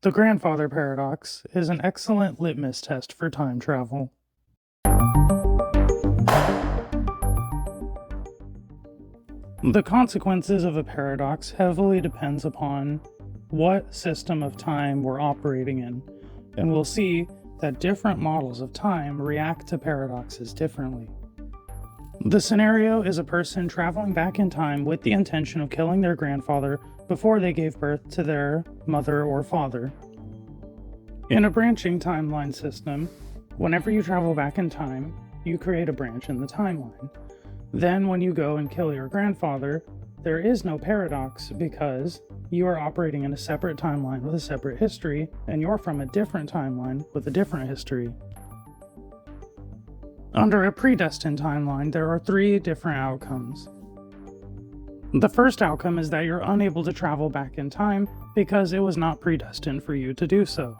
The grandfather paradox is an excellent litmus test for time travel. The consequences of a paradox heavily depends upon what system of time we're operating in, and we'll see that different models of time react to paradoxes differently. The scenario is a person traveling back in time with the intention of killing their grandfather before they gave birth to their mother or father. In a branching timeline system, whenever you travel back in time, you create a branch in the timeline. Then when you go and kill your grandfather, there is no paradox because you are operating in a separate timeline with a separate history, and you're from a different timeline with a different history. Under a predestined timeline, there are 3 different outcomes. The first outcome is that you're unable to travel back in time because it was not predestined for you to do so.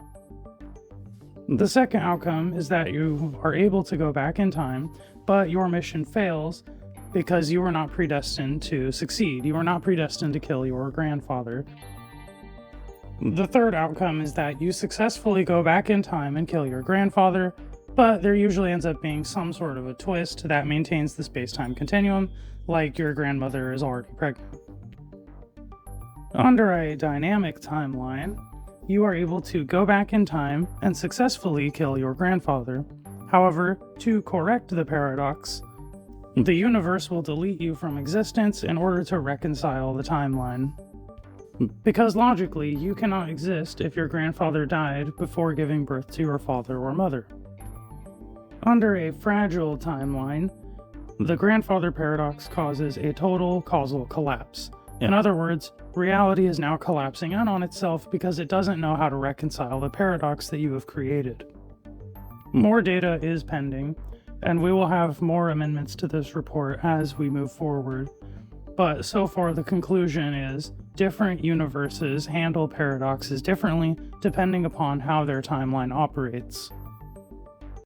The second outcome is that you are able to go back in time, but your mission fails because you were not predestined to succeed. You were not predestined to kill your grandfather. The third outcome is that you successfully go back in time and kill your grandfather, but there usually ends up being some sort of a twist that maintains the space-time continuum, like your grandmother is already pregnant. Under a dynamic timeline, you are able to go back in time and successfully kill your grandfather. However, to correct the paradox, the universe will delete you from existence in order to reconcile the timeline. Because logically, you cannot exist if your grandfather died before giving birth to your father or mother. Under a fragile timeline, the grandfather paradox causes a total causal collapse. In other words, reality is now collapsing in on itself because it doesn't know how to reconcile the paradox that you have created. More data is pending, and we will have more amendments to this report as we move forward. But so far the conclusion is different universes handle paradoxes differently depending upon how their timeline operates.